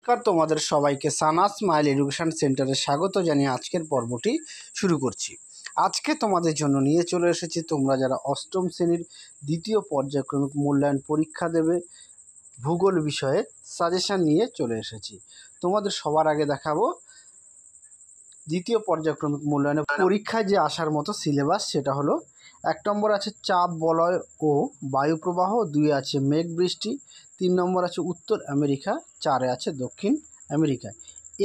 নমস্কার, তোমাদের সবাইকে সানা স্মাইল এডুকেশন সেন্টারে স্বাগত জানিয়ে আজকের পর্বটি শুরু করছি। আজকে তোমাদের জন্য নিয়ে চলে এসেছি তোমরা যারা অষ্টম শ্রেণীর দ্বিতীয় পর্যায়ক্রমিক মূল্যায়ন পরীক্ষা দেবে ভূগোল বিষয়ে সাজেশান নিয়ে চলে এসেছি। তোমাদের সবার আগে দেখাবো দ্বিতীয় পর্যায়ক্রমিক মূল্যায়নের পরীক্ষায় যে আসার মতো সিলেবাস। সেটা হলো 1 নম্বর আছে চাপ বলয় ও বায়ুপ্রবাহ, 2 আছে মেঘ বৃষ্টি, 3 নম্বর আছে উত্তর আমেরিকা, 4 আছে দক্ষিণ আমেরিকা।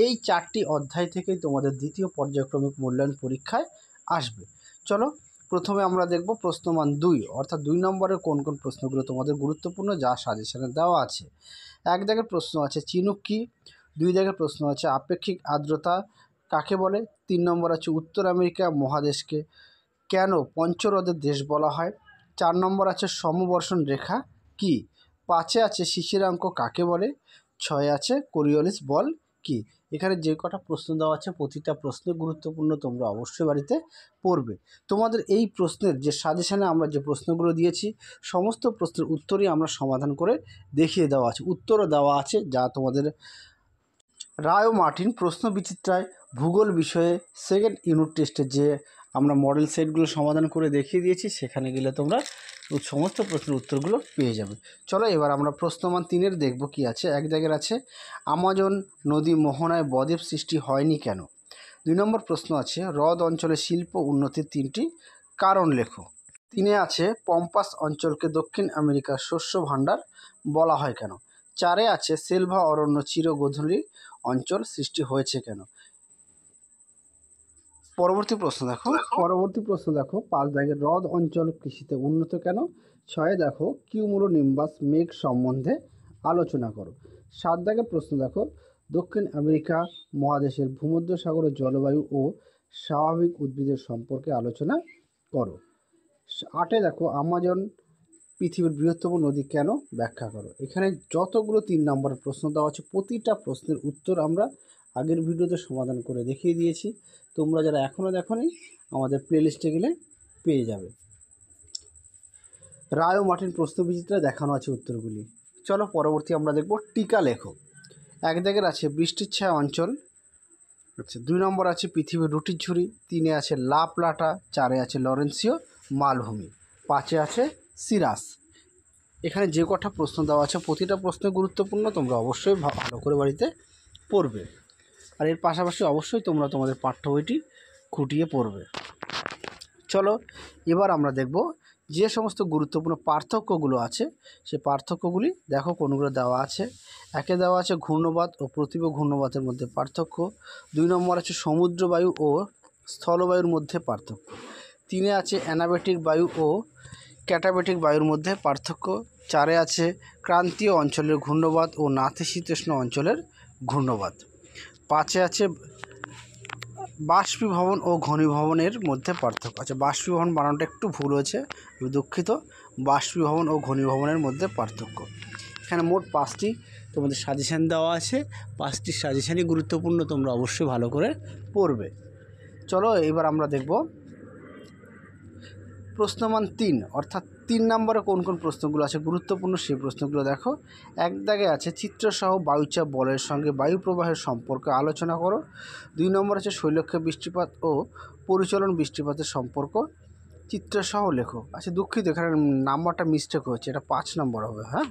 এই 4টি অধ্যায় থেকেই তোমাদের দ্বিতীয় পর্যায়ক্রমিক মূল্যায়ন পরীক্ষায় আসবে। চলো প্রথমে আমরা দেখব প্রশ্নমান 2, অর্থাৎ 2 নম্বরের কোন কোন প্রশ্নগুলো তোমাদের গুরুত্বপূর্ণ যা সাজেশনে দেওয়া আছে। 1 দাগের প্রশ্ন আছে চিনুক কি, 2 দাগের প্রশ্ন আছে আপেক্ষিক আর্দ্রতা কাকে বলে, 3 নম্বর আছে উত্তর আমেরিকা মহাদেশকে কেন পঞ্চহ্রদের দেশ বলা হয়, 4 নম্বর আছে সমবর্ষণ রেখা কি, 5 আছে শিশিরাঙ্ক কাকে বলে, 6 আছে কোরিওলিস বল কি। এখানে যে কটা প্রশ্ন দেওয়া আছে প্রতিটা প্রশ্ন গুরুত্বপূর্ণ, তোমরা অবশ্যই বাড়িতে পড়বে। তোমাদের এই প্রশ্নের যে সাজেশানে আমরা যে প্রশ্নগুলো দিয়েছি সমস্ত প্রশ্নের উত্তরই আমরা সমাধান করে দেখিয়ে দেওয়া আছে, উত্তরও দেওয়া আছে, যা তোমাদের রায় ও মার্টিন প্রশ্ন বিচিত্রায় ভূগোল বিষয়ে সেকেন্ড ইউনিট টেস্টে যে আমরা মডেল সেটগুলো সমাধান করে দেখিয়ে দিয়েছি, সেখানে গেলে তোমরা সমস্ত প্রশ্নের উত্তরগুলো পেয়ে যাবে। চলো এবার আমরা প্রশ্নমান 3 দেখব কি আছে। 1 দাগের আছে আমাজন নদী মোহনায় বদ্বীপ সৃষ্টি হয়নি কেন। 2 নম্বর প্রশ্ন আছে হ্রদ অঞ্চলে শিল্প উন্নতির 3টি কারণ লেখো। 3 আছে পম্পাস অঞ্চলকে দক্ষিণ আমেরিকার শস্য ভাণ্ডার বলা হয় কেন। 4 আছে সেলভা অরণ্য চিরগোধূলি অঞ্চল সৃষ্টি হয়েছে কেন। পরবর্তী প্রশ্ন দেখো 5 দাগের হ্রদ অঞ্চল কৃষিতে উন্নত কেন। 6 দেখো কিউমুলোনিম্বাস মেঘ সম্বন্ধে আলোচনা করো। 7 দাগের প্রশ্ন দেখো দক্ষিণ আমেরিকা মহাদেশের ভূমধ্যসাগরের জলবায়ু ও স্বাভাবিক উদ্ভিদের সম্পর্কে আলোচনা করো। 8 দেখো আমাজন পৃথিবীর বৃহত্তম নদী কেন ব্যাখ্যা করো। এখানে যতগুলো 3 নম্বরের প্রশ্ন দেওয়া আছে প্রতিটা প্রশ্নের উত্তর আমরা আগের ভিডিওতে সমাধান করে দেখিয়ে দিয়েছি। তোমরা যারা এখনও দেখোনি আমাদের প্লেলিস্টে গেলে পেয়ে যাবে। রায় ও মার্টিন প্রশ্ন বিচিত্রা দেখানো আছে উত্তরগুলি। চলো পরবর্তী আমরা দেখব টিকা লেখো। 1 দাগের আছে বৃষ্টির ছায়া অঞ্চল, আচ্ছা 2 নম্বর আছে পৃথিবীর রুটির ঝুড়ি, 3 আছে লা প্লাটা, 4 আছে লরেন্সীয় মালভূমি, 5 আছে সিরাস। এখানে যে কটা প্রশ্ন দেওয়া আছে প্রতিটা প্রশ্ন গুরুত্বপূর্ণ, তোমরা অবশ্যই ভালো করে বাড়িতে পড়বে। আর এর পাশাপাশি অবশ্যই তোমরা তোমাদের পাঠ্য বইটি খুঁটিয়ে পড়বে। চলো এবার আমরা দেখব যে সমস্ত গুরুত্বপূর্ণ পার্থক্যগুলো আছে সেই পার্থক্যগুলি দেখো কোনগুলো দেওয়া আছে। 1 দেওয়া আছে ঘূর্ণবাত ও প্রতিভ ঘূর্ণবাতের মধ্যে পার্থক্য। 2 নম্বর আছে সমুদ্রবায়ু ও স্থলবায়ুর মধ্যে পার্থক্য। 3 আছে অ্যানাবেটিক বায়ু ও ক্যাটাবেটিক বায়ুর মধ্যে পার্থক্য। 4 আছে ক্রান্তীয় অঞ্চলের ঘূর্ণবাত ও নাতিশীতোষ্ণ অঞ্চলের ঘূর্ণবাত। 5 আছে বাষ্পীভবন ও ঘনীভবনের মধ্যে পার্থক্য। আচ্ছা বাষ্পীভবন বানানটা একটু ভুল হয়েছে, দুঃখিত। বাষ্পীভবন ও ঘনীভবনের মধ্যে পার্থক্য। এখানে মোট 5টি তোমাদের সাজেশান দেওয়া আছে, 5টি সাজেশানই গুরুত্বপূর্ণ, তোমরা অবশ্যই ভালো করে পড়বে। চলো এবার আমরা দেখব প্রশ্নমান 3, অর্থাৎ 3 নম্বরে কোন কোন প্রশ্নগুলো আছে গুরুত্বপূর্ণ সেই প্রশ্নগুলো দেখো। 1 দাগে আছে চিত্রসহ বায়ুচাপ বলয়ের সঙ্গে বায়ু প্রবাহের সম্পর্কে আলোচনা করো। 2 নম্বর আছে শৈলক্ষে বৃষ্টিপাত ও পরিচলন বৃষ্টিপাতের সম্পর্ক চিত্রসহ লেখো। আচ্ছা দুঃখিত, এখানে নাম্বারটা মিস্টেক হয়েছে, এটা 5 নম্বর হবে। হ্যাঁ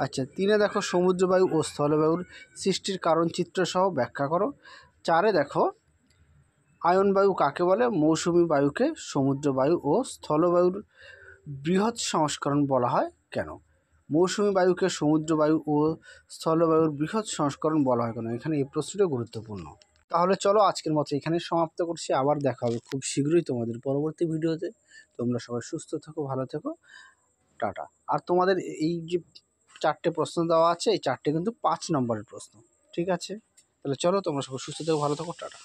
আচ্ছা 3 দেখো সমুদ্রবায়ু ও স্থলবায়ুর সৃষ্টির কারণ চিত্রসহ ব্যাখ্যা করো। 4 দেখো আয়ন বায়ু কাকে বলে, মৌসুমি বায়ুকে সমুদ্র বায়ু ও স্থলবায়ুর বৃহৎ সংস্করণ বলা হয় কেন। মৌসুমি বায়ুকে সমুদ্র বায়ু ও স্থলবায়ুর বৃহৎ সংস্করণ বলা হয় কেন। এখানে এই প্রশ্নটা গুরুত্বপূর্ণ। তাহলে চলো আজকের মতো এখানে সমাপ্ত করছি, আবার দেখা হবে খুব শীঘ্রই তোমাদের পরবর্তী ভিডিওতে। তোমরা সবাই সুস্থ থেকো, ভালো থেকো, টাটা। আর তোমাদের এই যে 4টে প্রশ্ন দেওয়া আছে এই 4টে কিন্তু 5 নম্বরের প্রশ্ন, ঠিক আছে। তাহলে চলো তোমরা সবাই সুস্থ থেকো, ভালো থেকো, টাটা।